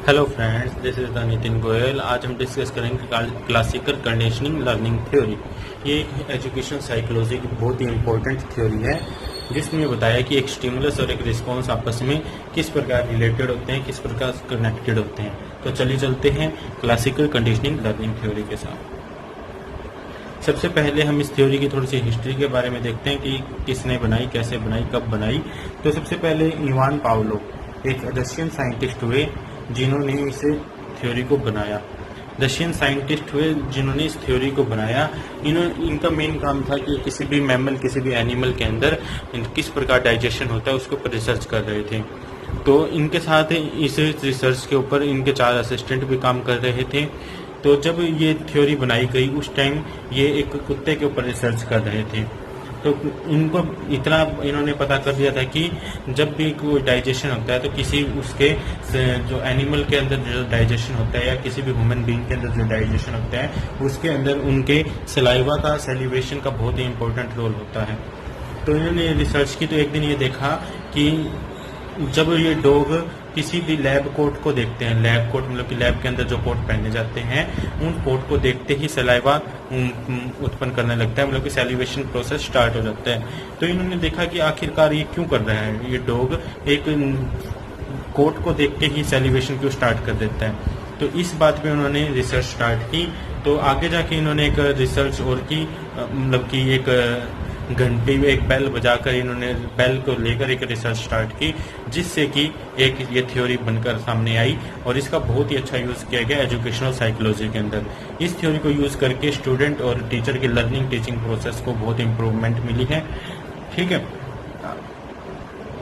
Hello friends, this is the Nitin Goyal. आज हम discuss करेंगे क्लासिकल कंडीशनिंग लर्निंग थ्योरी। ये एक एजुकेशन साइकोलॉजी की बहुत ही इंपॉर्टेंट थ्योरी है, जिसमें बताया कि एक स्टिमुलस और एक रिस्पॉन्स आपस में किस प्रकार रिलेटेड होते हैं, किस प्रकार कनेक्टेड होते हैं। तो चलिए चलते हैं क्लासिकल कंडीशनिंग लर्निंग थ्योरी के साथ। सबसे पहले हम इस थ्योरी की थोड़ी सी हिस्ट्री के बारे में देखते हैं कि किसने बनाई, कैसे बनाई, कब बनाई। तो सबसे पहले इवान पावलोव एक रशियन साइंटिस्ट हुए जिन्होंने इस थ्योरी को बनाया। रशियन साइंटिस्ट हुए जिन्होंने इस थ्योरी को बनाया। इनका मेन काम था कि किसी भी मैमल, किसी भी एनिमल के अंदर किस प्रकार डाइजेशन होता है उसके ऊपर रिसर्च कर रहे थे। तो इनके साथ इस रिसर्च के ऊपर इनके 4 असिस्टेंट भी काम कर रहे थे। तो जब ये थ्योरी बनाई गई उस टाइम ये एक कुत्ते के ऊपर रिसर्च कर रहे थे। तो इनको इतना इन्होंने पता कर दिया था कि जब भी कोई डाइजेशन होता है तो किसी उसके जो एनिमल के अंदर जो डाइजेशन होता है या किसी भी ह्यूमन बीइंग के अंदर जो डाइजेशन होता है उसके अंदर उनके सलाइवा का, सैलिवेशन का बहुत ही इंपॉर्टेंट रोल होता है। तो इन्होंने रिसर्च की तो एक दिन ये देखा कि जब ये डॉग किसी भी लैब कोट को देखते हैं, लैब कोट मतलब कि लैब के अंदर जो कोट पहने जाते हैं, उन कोट को देखते ही सलाइवा उत्पन्न करने लगता है, मतलब कि सैलिवेशन प्रोसेस स्टार्ट हो जाता है। तो इन्होंने देखा कि आखिरकार ये क्यों कर रहा है, ये डॉग एक कोट को देख के ही सैलिवेशन क्यों स्टार्ट कर देता है। तो इस बात पे उन्होंने रिसर्च स्टार्ट की। तो आगे जाके इन्होंने एक रिसर्च और की, मतलब कि एक घंटी में एक बेल बजाकर इन्होंने बेल को लेकर एक रिसर्च स्टार्ट की, जिससे कि एक ये थ्योरी बनकर सामने आई और इसका बहुत ही अच्छा यूज़ किया गया एजुकेशनल साइकोलॉजी के अंदर। इस थ्योरी को यूज़ करके स्टूडेंट और टीचर की लर्निंग टीचिंग प्रोसेस को बहुत इम्प्रूवमेंट मिली है। ठीक है,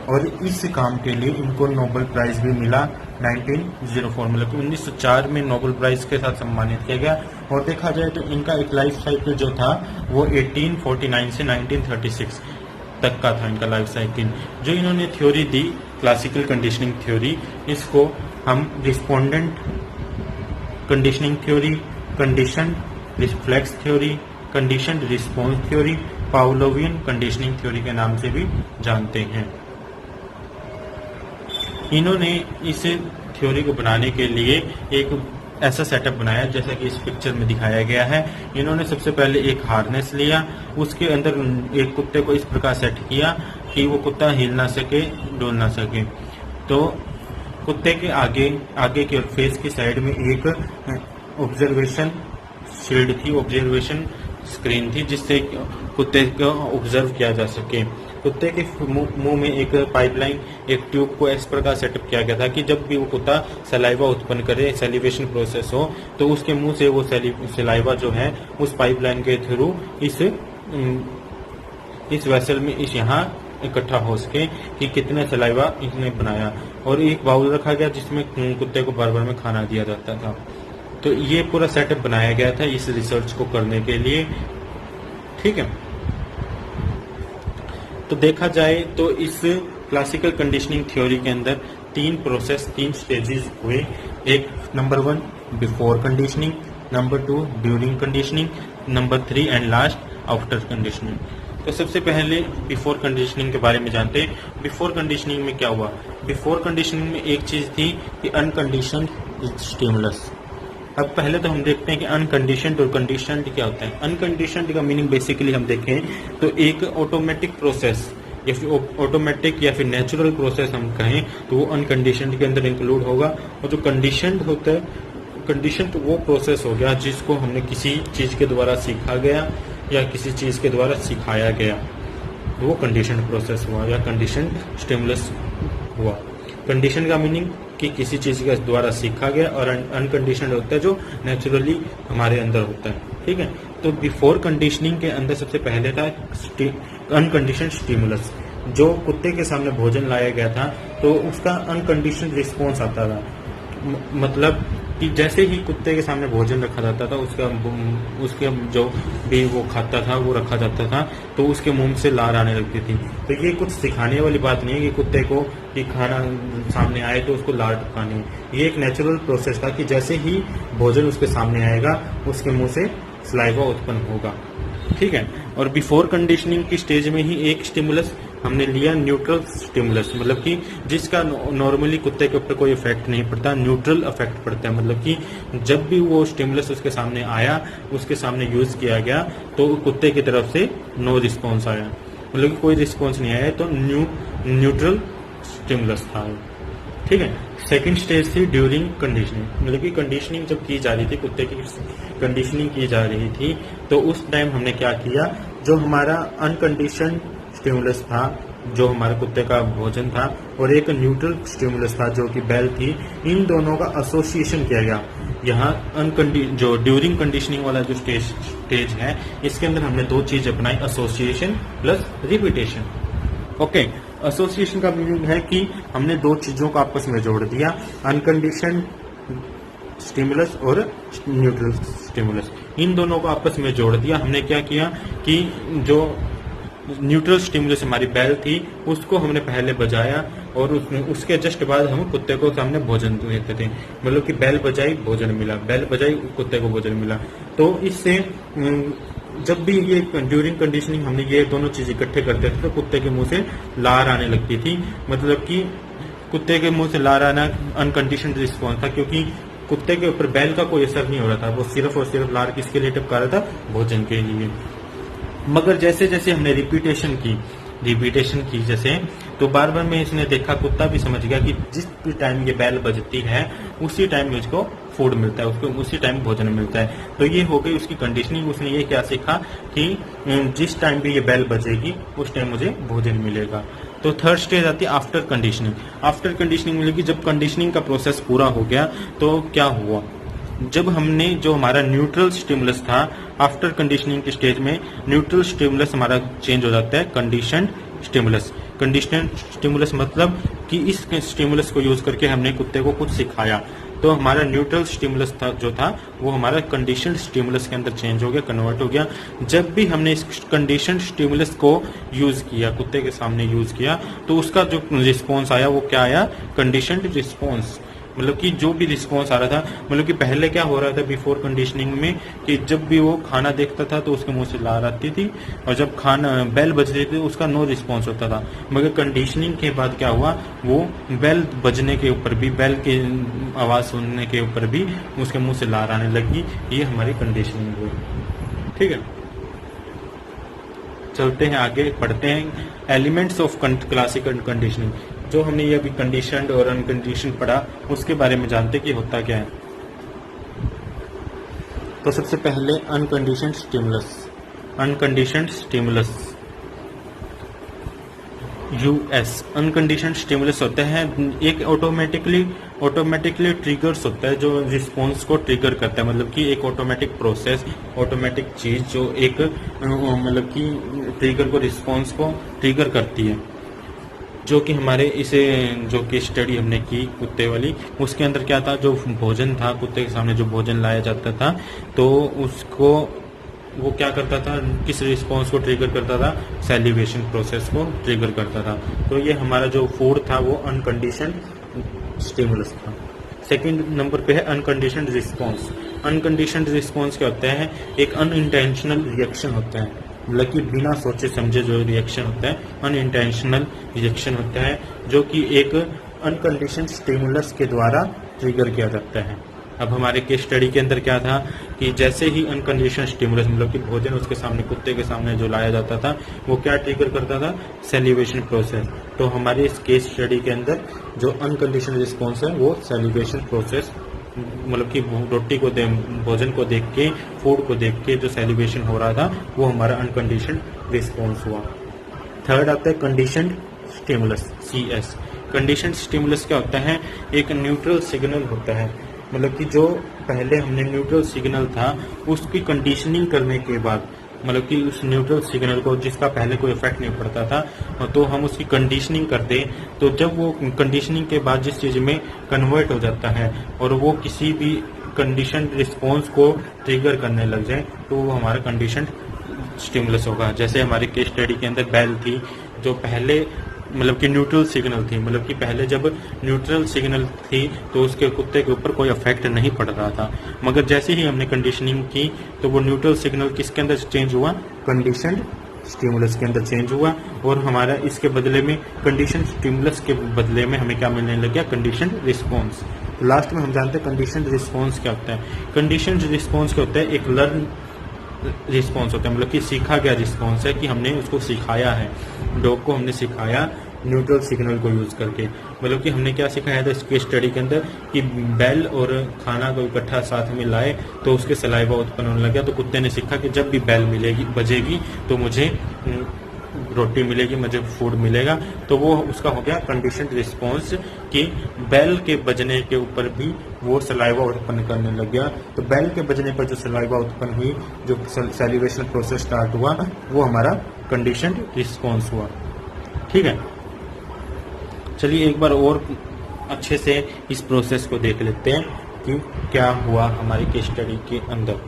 और इस काम के लिए इनको नोबेल प्राइज भी मिला 1904, मतलब 1904 में नोबेल प्राइज के साथ सम्मानित किया गया। और देखा जाए तो इनका एक लाइफ साइकिल जो था वो 1849 से 1936 तक का था इनका लाइफ साइकिल। जो इन्होंने थ्योरी दी क्लासिकल कंडीशनिंग थ्योरी, इसको हम respondent conditioning theory, condition reflex theory, condition response theory, Pavlovian conditioning theory के नाम से भी जानते हैं। इन्होंने इस थ्योरी को बनाने के लिए एक ऐसा सेटअप बनाया जैसा कि इस पिक्चर में दिखाया गया है। इन्होंने सबसे पहले एक हार्नेस लिया, उसके अंदर एक कुत्ते को इस प्रकार सेट किया कि वो कुत्ता हिल ना सके, डोल ना सके। तो कुत्ते के आगे के फेस की साइड में एक ऑब्जर्वेशन शील्ड थी, ऑब्जर्वेशन स्क्रीन थी, जिससे कुत्ते को ऑब्जर्व किया जा सके। कुत्ते के मुंह में एक पाइपलाइन, एक ट्यूब को इस प्रकार सेटअप किया गया था कि जब भी वो कुत्ता सलाइवा उत्पन्न करे, सैलिवेशन प्रोसेस हो, तो उसके मुंह से वो सलाइवा जो है उस पाइपलाइन के थ्रू इस वेसल में यहाँ इकट्ठा हो सके कि कितने सलाइवा इसने बनाया। और एक बाउल रखा गया जिसमें कुत्ते को बार बार में खाना दिया जाता था। तो ये पूरा सेटअप बनाया गया था इस रिसर्च को करने के लिए। ठीक है, तो देखा जाए तो इस क्लासिकल कंडीशनिंग थ्योरी के अंदर 3 स्टेजेस हुए। एक number 1 before conditioning, number 2 during conditioning, number 3 and last after conditioning. तो सबसे पहले बिफोर कंडीशनिंग के बारे में जानते हैं। बिफोर कंडीशनिंग में क्या हुआ? बिफोर कंडीशनिंग में एक चीज थी कि अनकंडीशन्ड स्टिमुलस। अब पहले तो हम देखते हैं कि अनकंडीशन्ड और कंडीशन्ड क्या होता है। अनकंडीशन्ड का मीनिंग बेसिकली हम देखें तो एक ऑटोमेटिक प्रोसेस या फिर ऑटोमेटिक या फिर नेचुरल प्रोसेस हम कहें तो वो अनकंडीशन्ड के अंदर इंक्लूड होगा। और जो कंडीशन्ड होता है, कंडीशन्ड वो प्रोसेस हो गया जिसको हमने किसी चीज के द्वारा सीखा गया या किसी चीज के द्वारा सिखाया गया, वो कंडीशन्ड प्रोसेस हुआ या कंडीशन्ड स्टिमुलस हुआ। कंडीशन का मीनिंग कि किसी चीज के द्वारा सीखा गया, और अनकंडीशनड होता है जो नेचुरली हमारे अंदर होता है। ठीक है, तो बिफोर कंडीशनिंग के अंदर सबसे पहले था अनकंडीशनड स्टिमुलस। जो कुत्ते के सामने भोजन लाया गया था तो उसका अनकंडीशनड रिस्पॉन्स आता था। मतलब कि जैसे ही कुत्ते के सामने भोजन रखा जाता था उसके जो भी वो खाता था वो रखा जाता था तो उसके मुंह से लार आने लगती थी। तो ये कुछ सिखाने वाली बात नहीं है कि कुत्ते को कि खाना सामने आए तो उसको लार टपकानी है। ये एक नेचुरल प्रोसेस था कि जैसे ही भोजन उसके सामने आएगा उसके मुंह से सलाइवा उत्पन्न होगा। ठीक है, और बिफोर कंडीशनिंग की स्टेज में ही एक स्टिमुलस हमने लिया न्यूट्रल स्टिमुलस, मतलब कि जिसका नॉर्मली कुत्ते के ऊपर कोई इफेक्ट नहीं पड़ता, न्यूट्रल इफेक्ट पड़ता है। मतलब कि जब भी वो स्टिमुलस उसके सामने आया, उसके सामने यूज किया गया, तो कुत्ते की तरफ से नो रिस्पॉन्स आया, मतलब कि कोई रिस्पॉन्स नहीं आया, तो न्यूट्रल स्टिमुलस था। ठीक है। सेकंड स्टेज थी ड्यूरिंग कंडीशनिंग, मतलब कि कंडीशनिंग जब की जा रही थी, कुत्ते की कंडीशनिंग की जा रही थी, तो उस टाइम हमने क्या किया, जो हमारा अनकंडीशन स्टिमुलस था, जो हमारे कुत्ते का भोजन था, और एक न्यूट्रल स्टिमुलस था जो कि बेल थी, इन दोनों का एसोसिएशन किया गया। यहाँ जो ड्यूरिंग कंडीशनिंग वाला जो स्टेज है, इसके अंदर हमने दो चीज अपनाई, association plus repetition. Okay, association का मीनिंग है कि हमने दो चीजों को आपस में जोड़ दिया, अनकंडीशन स्टिमुलस और न्यूट्रल स्टिमुलस, इन दोनों को आपस में जोड़ दिया। हमने क्या किया कि जो न्यूट्रल स्टिमुलस हमारी बैल थी, उसको हमने पहले बजाया, और उसके जस्ट बाद हम कुत्ते को सामने भोजन देते थे, मतलब कि बैल बजाई भोजन मिला, बैल बजाई कुत्ते को भोजन मिला। तो इससे जब भी ये ड्यूरिंग कंडीशनिंग हमने ये दोनों चीज इकट्ठे करते थे, तो कुत्ते के मुंह से लार आने लगती थी, मतलब कि कुत्ते के मुंह से लार आना अनकंडीशनड रिस्पॉन्स था, क्योंकि कुत्ते के ऊपर बैल का कोई असर नहीं हो रहा था, वो सिर्फ और सिर्फ लार किसके लिए टपका रहा था, भोजन के लिए। मगर जैसे जैसे हमने रिपीटेशन की जैसे, तो बार बार में इसने देखा, कुत्ता भी समझ गया कि जिस भी टाइम ये बैल बजती है, उसी टाइम मुझको फूड मिलता है, उसको उसी टाइम भोजन मिलता है। तो ये हो गई उसकी कंडीशनिंग। उसने ये क्या सीखा कि जिस टाइम भी ये बैल बजेगी, उस टाइम मुझे भोजन मिलेगा। तो थर्ड स्टेज आती है आफ्टर कंडीशनिंग। आफ्टर कंडीशनिंग मिलेगी, जब कंडीशनिंग का प्रोसेस पूरा हो गया, तो क्या हुआ, जब हमने जो हमारा न्यूट्रल स्टिमुलस था, आफ्टर कंडीशनिंग के स्टेज में न्यूट्रल स्टिमुलस हमारा चेंज हो जाता है कंडीशनड स्टिमुलस। कंडीशनड स्टिमुलस मतलब कि इस स्टिमुलस को यूज करके हमने कुत्ते को कुछ सिखाया, तो हमारा न्यूट्रल स्टिमुलस था वो हमारा कंडीशनड स्टिमुलस के अंदर चेंज हो गया, कन्वर्ट हो गया। जब भी हमने इस कंडीशनड स्टिमुलस को यूज किया, कुत्ते के सामने यूज किया, तो उसका जो रिस्पॉन्स आया वो क्या आया, कंडीशनड रिस्पॉन्स। मतलब कि जो भी रिस्पॉन्स आ रहा था, मतलब कि पहले क्या हो रहा था बिफोर कंडीशनिंग में, कि जब भी वो खाना देखता था तो उसके मुंह से लार आती थी, और जब खाना बेल बज रही थी उसका नो रिस्पॉन्स होता था। मगर कंडीशनिंग के बाद क्या हुआ, वो बेल बजने के ऊपर भी, बेल की आवाज सुनने के ऊपर भी उसके मुंह से लार आने लगी। ये हमारी कंडीशनिंग हुई। ठीक है, चलते हैं आगे, पढ़ते हैं एलिमेंट्स ऑफ क्लासिकल कंडीशनिंग। जो हमने ये अभी कंडीशनड और अनकंडीशनड पढ़ा, उसके बारे में जानते कि होता क्या है। तो सबसे पहले unconditioned stimulus US. Unconditioned stimulus होते हैं, एक ऑटोमेटिकली ट्रिगर्स होता है जो रिस्पॉन्स को ट्रिगर करता है, मतलब कि एक ऑटोमेटिक प्रोसेस, ऑटोमेटिक चीज जो एक मतलब कि ट्रिगर को, रिस्पॉन्स को ट्रिगर करती है, जो कि हमारे इसे जो केस स्टडी हमने की कुत्ते वाली, उसके अंदर क्या था, जो भोजन था, कुत्ते के सामने जो भोजन लाया जाता था, तो उसको वो क्या करता था, किस रिस्पॉन्स को ट्रिगर करता था, सैलिवेशन प्रोसेस को ट्रिगर करता था। तो ये हमारा जो फूड था वो अनकंडीशनड स्टिमुलस था। सेकंड नंबर पे है अनकंडीशनड रिस्पॉन्स। अनकंडीशनड रिस्पॉन्स क्या होता है, एक अनइंटेंशनल रिएक्शन होता है, मतलब कि बिना सोचे समझे जो रिएक्शन होता है, अनइंटेंशनल रिएक्शन होता है, जो कि एक अनकंडीशनड स्टिमुलस के द्वारा ट्रिगर किया जाता है। अब हमारे केस स्टडी के अंदर क्या था कि जैसे ही अनकंडीशनड स्टिमुलस, मतलब कि भोजन उसके सामने, कुत्ते के सामने जो लाया जाता था, वो क्या ट्रिगर करता था, सैलिवेशन प्रोसेस। तो हमारे इस केस स्टडी के अंदर जो अनकंडीशनड रिस्पॉन्स है वो सैलिवेशन प्रोसेस, मतलब कि रोटी को भोजन को देख के, फूड को देख के जो सैलिवेशन हो रहा था, वो हमारा अनकंडीशनड रिस्पॉन्स हुआ। थर्ड आता है conditioned stimulus, CS। Conditioned stimulus क्या होता है, एक न्यूट्रल सिग्नल होता है, मतलब कि जो पहले हमने न्यूट्रल सिग्नल था, उसकी कंडीशनिंग करने के बाद, मतलब कि उस न्यूट्रल सिग्नल को, जिसका पहले कोई इफेक्ट नहीं पड़ता था, तो हम उसकी कंडीशनिंग करते, तो जब वो कंडीशनिंग के बाद जिस चीज में कन्वर्ट हो जाता है और वो किसी भी कंडीशन रिस्पॉन्स को ट्रिगर करने लग जाए, तो वो हमारा कंडीशन स्टिमुलस होगा। जैसे हमारे केस स्टडी के अंदर बैल थी, जो पहले मतलब कि न्यूट्रल सिग्नल थी, मतलब कि पहले जब न्यूट्रल सिग्नल थी तो उसके कुत्ते के ऊपर कोई इफेक्ट नहीं पड़ रहा था, मगर जैसे ही हमने कंडीशनिंग की तो वो न्यूट्रल सिग्नल किसके अंदर चेंज हुआ, कंडीशनड स्टिमुलस के अंदर चेंज हुआ और हमारा इसके बदले में कंडीशन स्टिमुलस के बदले में हमें क्या मिलने लग गया, कंडीशन रिस्पॉन्स। तो लास्ट में हम जानते हैं कंडीशन रिस्पॉन्स क्या होता है। कंडीशन रिस्पॉन्स क्या होता है, एक लर्न रिस्पॉन्स होता है, मतलब कि सीखा गया रिस्पॉन्स है कि हमने उसको सिखाया है, डॉग को हमने सिखाया न्यूट्रल सिग्नल को यूज करके। मतलब कि हमने क्या सिखाया था इसके स्टडी के अंदर कि बेल और खाना को इकट्ठा साथ में लाए तो उसके सलाइवा उत्पन्न होने लगा। तो कुत्ते ने सीखा कि जब भी बेल मिलेगी बजेगी तो मुझे रोटी मिलेगी, मुझे फूड मिलेगा। तो वो उसका हो गया कंडीशन रिस्पॉन्स कि बेल के बजने के ऊपर भी वो सलाइवा उत्पन्न करने लग गया। तो बेल के बजने पर जो सलाइवा उत्पन्न हुई, जो सैलिवेशन प्रोसेस स्टार्ट हुआ, वो हमारा कंडीशन रिस्पॉन्स हुआ। ठीक है, चलिए एक बार और अच्छे से इस प्रोसेस को देख लेते हैं कि क्या हुआ हमारी केस स्टडी के अंदर।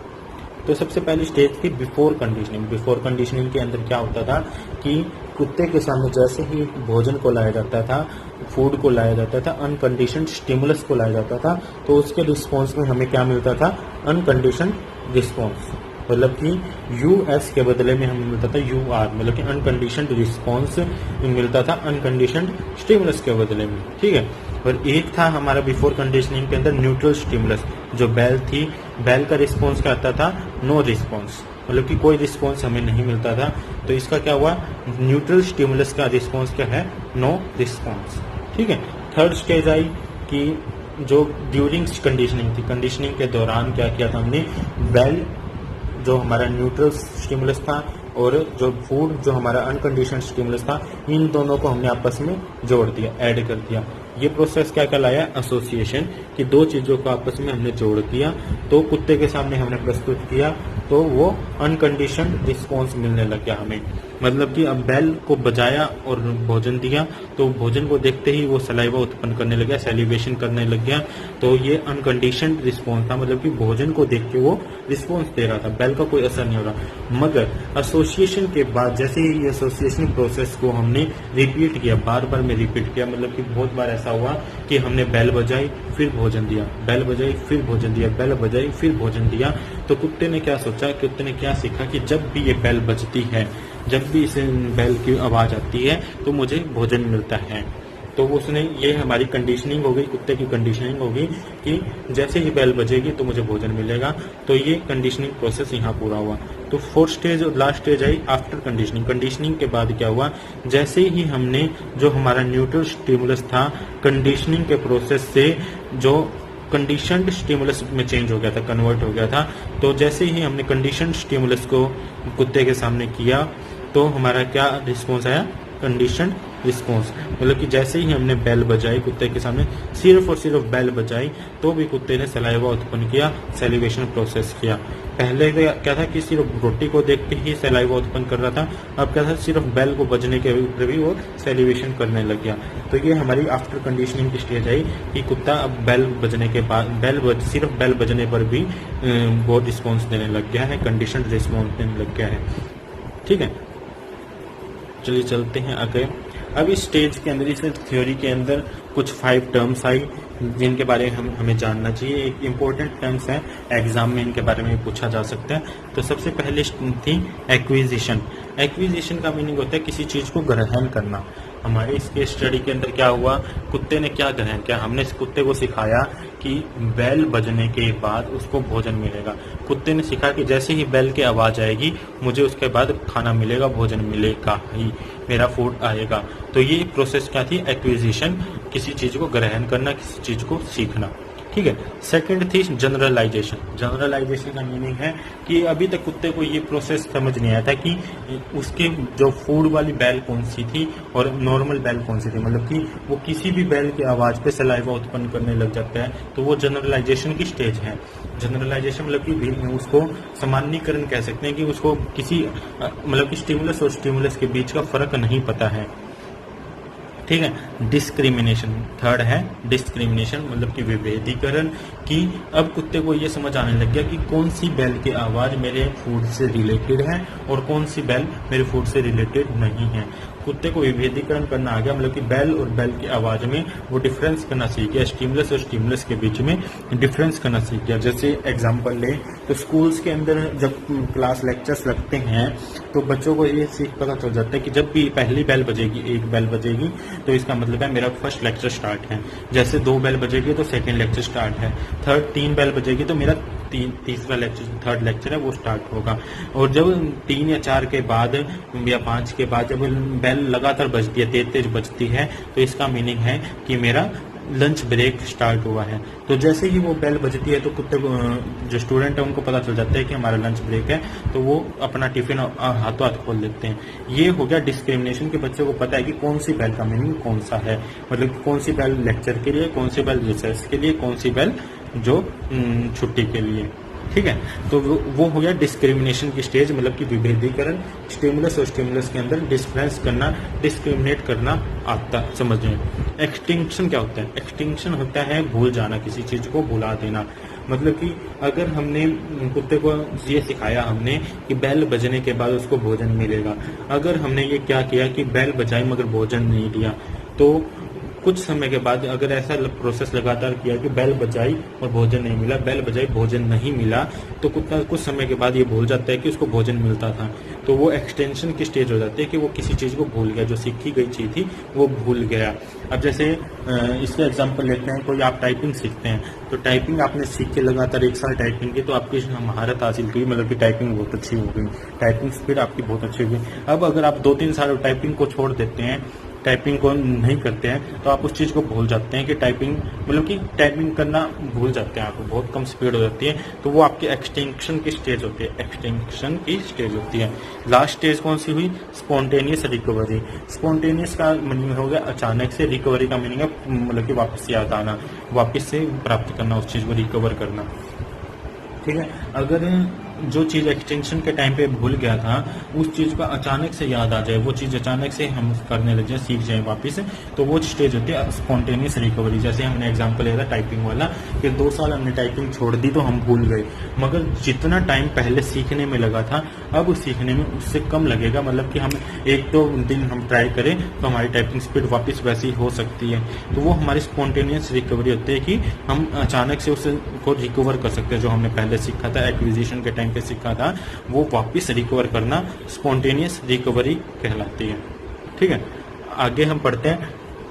तो सबसे पहली स्टेज थी बिफोर कंडीशनिंग। बिफोर कंडीशनिंग के अंदर क्या होता था कि कुत्ते के सामने जैसे ही भोजन को लाया जाता था, फूड को लाया जाता था, अनकंडीशनड स्टिमुलस को लाया जाता था, तो उसके रिस्पॉन्स में हमें क्या मिलता था, अनकंडीशनड रिस्पॉन्स। मतलब कि US के बदले में हमें मिलता था UR, मतलब कि अनकंडीशनड रिस्पॉन्स मिलता था अनकंडीशनड स्टिमुलस के बदले में। ठीक है, और एक था हमारा बिफोर कंडीशनिंग के अंदर न्यूट्रल स्टिमुलस। जो बेल थी, बेल का रिस्पॉन्स क्या आता था, नो रिस्पॉन्स, मतलब कि कोई रिस्पॉन्स हमें नहीं मिलता था। तो इसका क्या हुआ, न्यूट्रल स्टिमुलस का रिस्पॉन्स क्या है, नो रिस्पॉन्स। ठीक है, थर्ड स्टेज आई कि जो ड्यूरिंग कंडीशनिंग थी, कंडीशनिंग के दौरान क्या किया था हमने, बेल जो हमारा न्यूट्रल स्टिमुलस था और जो फूड जो हमारा अनकंडीशनड स्टिमुलस था, इन दोनों को हमने आपस में जोड़ दिया, ऐड कर दिया। ये प्रोसेस क्या कहलाया, एसोसिएशन, कि दो चीजों को आपस में हमने जोड़ दिया तो कुत्ते के सामने हमने प्रस्तुत किया तो वो अनकंडीशनड रिस्पॉन्स मिलने लग गया हमें। मतलब कि अब बेल को बजाया और भोजन दिया तो भोजन को देखते ही वो सलाइवा उत्पन्न करने लग गया, सैलिवेशन करने लग गया। तो ये अनकंडीशनड रिस्पॉन्स था, मतलब कि भोजन को देख के वो रिस्पॉन्स दे रहा था, बेल का कोई असर नहीं हो रहा। मगर एसोसिएशन के बाद जैसे ही एसोसिएशन प्रोसेस को हमने रिपीट किया, बार बार में रिपीट किया, मतलब कि बहुत बार ऐसा हुआ कि हमने बेल बजाई फिर भोजन दिया, बेल बजाई फिर भोजन दिया, बेल बजाई फिर भोजन दिया। तो कुत्ते ने क्या सोचा, कुत्ते ने क्या सीखा कि जब भी ये बेल बजती है, जब भी इसे बेल की आवाज आती है तो मुझे भोजन मिलता है। तो उसने, ये हमारी कंडीशनिंग हो गई, कुत्ते की कंडीशनिंग होगी कि जैसे ही बेल बजेगी तो मुझे भोजन मिलेगा। तो ये कंडीशनिंग प्रोसेस यहाँ पूरा हुआ। तो फोर्थ स्टेज और last stage I after conditioning. Conditioning के बाद क्या हुआ, जैसे ही हमने जो हमारा न्यूट्रल स्टिमुलस था, कंडीशनिंग के प्रोसेस से जो कंडीशनड स्टिमुलस में चेंज हो गया था, कन्वर्ट हो गया था। तो जैसे ही हमने कंडीशनड स्टिमुलस को कुत्ते के सामने किया तो हमारा क्या रिस्पॉन्स आया, कंडीशनड रिस्पॉन्स। मतलब कि जैसे ही हमने बेल बजाई कुत्ते के सामने, सिर्फ और सिर्फ बेल बजाई तो भी कुत्ते ने सलाइवा उत्पन्न किया, सैलिवेशन प्रोसेस किया। पहले क्या था कि सिर्फ रोटी को देखते ही सलाइवा उत्पन्न कर रहा था, अब क्या था, सिर्फ बेल को बजने के ऊपर भी वो सैलिवेशन करने लग गया। तो ये हमारी आफ्टर कंडीशनिंग की स्टेज आई कि कुत्ता अब बेल बजने के बाद सिर्फ बेल बजने पर भी वो रिस्पॉन्स देने लग गया है, कंडीशनड रिस्पॉन्स देने लग गया है। ठीक है, चलिए चलते हैं आगे। अब इस स्टेज के अंदर, इस थ्योरी के अंदर कुछ 5 टर्म्स आई जिनके बारे में हमें जानना चाहिए। एक इम्पोर्टेंट टर्म्स है, एग्जाम में इनके बारे में पूछा जा सकता है। तो सबसे पहले थी एक्विजिशन। एक्विजिशन का मीनिंग होता है किसी चीज को ग्रहण करना। हमारे इसके स्टडी के अंदर क्या हुआ, कुत्ते ने क्या ग्रहण किया, हमने इस कुत्ते को सिखाया कि बेल बजने के बाद उसको भोजन मिलेगा। कुत्ते ने सीखा कि जैसे ही बेल की आवाज आएगी मुझे उसके बाद खाना मिलेगा, भोजन मिलेगा ही, मेरा फूड आएगा। तो ये प्रोसेस क्या थी, एक्विजिशन, किसी चीज को ग्रहण करना, किसी चीज को सीखना। ठीक है, सेकंड थी जनरलाइजेशन। जनरलाइजेशन का मीनिंग है कि अभी तक कुत्ते को ये प्रोसेस समझ नहीं आया था कि उसकी जो फूड वाली बेल कौन सी थी और नॉर्मल बेल कौन सी थी। मतलब कि वो किसी भी बेल की आवाज पे सलाइवा उत्पन्न करने लग जाता है, तो वो जनरलाइजेशन की स्टेज है। जनरलाइजेशन मतलब कि उसको सामान्यीकरण कह सकते हैं कि उसको किसी मतलब कि स्टिमुलस और स्टिमुलस के बीच का फर्क नहीं पता है। ठीक है, डिस्क्रिमिनेशन थर्ड है, डिस्क्रिमिनेशन मतलब कि विभेदीकरण, कि अब कुत्ते को ये समझ आने लग गया कि कौन सी बेल की आवाज मेरे फूड से रिलेटेड है और कौन सी बेल मेरे फूड से रिलेटेड नहीं है। कुत्ते को विभेदीकरण करना आ गया, मतलब कि बैल और बैल की आवाज में वो डिफरेंस करना सीख गया, स्टिमुलस और स्टिमुलस के बीच में डिफरेंस करना सीख गया। जैसे एग्जांपल ले तो स्कूल्स के अंदर जब क्लास लेक्चर्स लगते हैं तो बच्चों को ये सीख पता चल जाता है कि जब भी पहली बेल बजेगी, एक बेल बजेगी, तो इसका मतलब है मेरा फर्स्ट लेक्चर स्टार्ट है। जैसे 2 बेल बजेगी तो सेकेंड लेक्चर स्टार्ट है। 3 बेल बजेगी तो मेरा तीसरा लेक्चर, थर्ड लेक्चर है वो स्टार्ट होगा। और जब 3 या 4 के बाद या 5 के बाद जब बेल लगातार बजती है, तेज तेज बजती है, तो इसका मीनिंग है कि मेरा लंच ब्रेक स्टार्ट हुआ है। तो जैसे ही वो बेल बजती है तो कुत्ते को, जो स्टूडेंट है, उनको पता चल जाता है कि हमारा लंच ब्रेक है, तो वो अपना टिफिन हाथों हाथ खोल लेते हैं। ये हो गया डिस्क्रिमिनेशन, के बच्चों को पता है कि कौन सी बेल का मीनिंग कौन सा है, मतलब कौन सी बेल लेक्चर के लिए, कौन सी बेल रिसेस के लिए, कौन सी बेल जो छुट्टी के लिए। ठीक है, तो वो हो गया डिस्क्रिमिनेशन की स्टेज, मतलब कि विभेदीकरण, स्टिमुलस और स्टिमुलस के अंदर डिफरेंस करना, डिस्क्रिमिनेट करना आता समझने। एक्सटिंक्शन क्या होता है? एक्सटिंक्शन होता है भूल जाना, किसी चीज को भुला देना। मतलब कि अगर हमने कुत्ते को ये सिखाया हमने कि बेल बजने के बाद उसको भोजन मिलेगा, अगर हमने ये क्या किया कि बेल बजाई मगर भोजन नहीं दिया, तो कुछ समय के बाद अगर ऐसा प्रोसेस लगातार किया कि बेल बजाई और भोजन नहीं मिला, बेल बजाई भोजन नहीं मिला, तो कुत्ता कुछ समय के बाद ये भूल जाता है कि उसको भोजन मिलता था। तो वो एक्सटेंशन की स्टेज हो जाती है कि वो किसी चीज को भूल गया, जो सीखी गई चीज थी वो भूल गया। अब जैसे इसका एग्जांपल लेते हैं, कोई आप टाइपिंग सीखते हैं, तो टाइपिंग आपने सीख के लगातार 1 साल टाइपिंग की, तो आपकी महारत हासिल की, मतलब कि टाइपिंग बहुत अच्छी हो गई, टाइपिंग स्पीड आपकी बहुत अच्छी हो गई। अब अगर आप 2-3 साल टाइपिंग को छोड़ देते हैं, टाइपिंग को नहीं करते हैं, तो आप उस चीज को भूल जाते हैं कि टाइपिंग, मतलब कि टाइपिंग करना भूल जाते हैं, आपको बहुत कम स्पीड हो जाती है, तो वो आपके एक्सटिंक्शन की स्टेज होती है, एक्सटिंक्शन की स्टेज होती है। लास्ट स्टेज कौन सी हुई? Spontaneous recovery. स्पॉन्टेनियस का मीनिंग हो गया अचानक से, रिकवरी का मीनिंग है मतलब कि वापस याद आना, वापस से प्राप्त करना, उस चीज को रिकवर करना। ठीक है, अगर जो चीज एक्सटेंशन के टाइम पे भूल गया था, उस चीज का अचानक से याद आ जाए, वो चीज अचानक से हम करने लग जाए, सीख जाए वापस, तो वो स्टेज होती है स्पॉन्टेनियस रिकवरी। जैसे हमने एग्जांपल लिया था टाइपिंग वाला कि 2 साल हमने टाइपिंग छोड़ दी तो हम भूल गए, मगर जितना टाइम पहले सीखने में लगा था अब सीखने में उससे कम लगेगा। मतलब कि हम 1-2 दिन हम ट्राई करें तो हमारी टाइपिंग स्पीड वापस वैसी हो सकती है। तो वो हमारी स्पॉन्टेनियस रिकवरी होती है कि हम अचानक से उसको रिकवर कर सकते हैं, जो हमने पहले सीखा था, एक्विजिशन के टाइम पे सीखा था, वो वापस रिकवर करना स्पॉन्टेनियस रिकवरी कहलाती है। ठीक है, आगे हम पढ़ते हैं,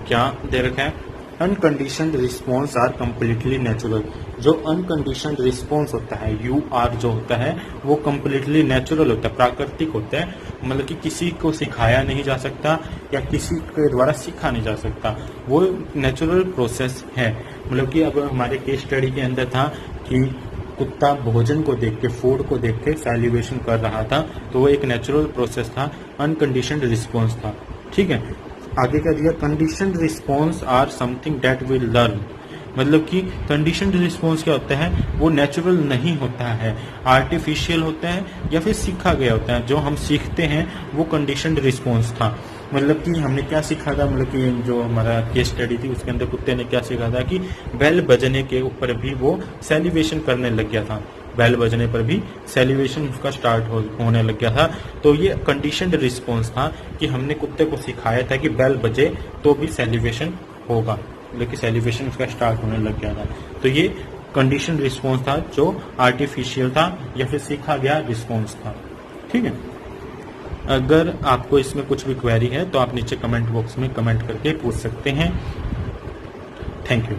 क्या दे रखा है? Unconditioned response are completely natural. जो अनकंडीशनड रिस्पॉन्स होता है, UR जो होता है, वो कम्प्लीटली नेचुरल होता है, प्राकृतिक होता है, मतलब कि किसी को सिखाया नहीं जा सकता या किसी के द्वारा सीखा नहीं जा सकता, वो नेचुरल प्रोसेस है। मतलब कि अब हमारे केस स्टडी के अंदर था कि कुत्ता भोजन को देख के, फूड को देख के सैलिवेशन कर रहा था, तो वो एक नेचुरल प्रोसेस था, अनकंडीशनड रिस्पॉन्स था। ठीक है, आगे क्या दिया? Conditioned response are something that we learn. मतलब कि कंडीशनड रिस्पॉन्स क्या होता है? वो नेचुरल नहीं होता है, आर्टिफिशियल होता है या फिर सीखा गया होता है। जो हम सीखते हैं वो कंडीशनड रिस्पॉन्स था। मतलब कि हमने क्या सीखा था, मतलब कि जो हमारा केस स्टडी थी उसके अंदर कुत्ते ने क्या सीखा था कि बेल बजने के ऊपर भी वो सैलिवेशन करने लग गया था, बेल बजने पर भी सैलिवेशन उसका स्टार्ट होने लग गया था। तो ये कंडीशनड रिस्पॉन्स था कि हमने कुत्ते को सिखाया था कि बेल बजे तो भी सैलिवेशन होगा, लेकिन सैलिवेशन उसका स्टार्ट होने लग गया था। तो ये कंडीशन रिस्पॉन्स था जो आर्टिफिशियल था या फिर सीखा गया रिस्पॉन्स था। ठीक है, अगर आपको इसमें कुछ भी क्वेरी है तो आप नीचे कमेंट बॉक्स में कमेंट करके पूछ सकते हैं। Thank you.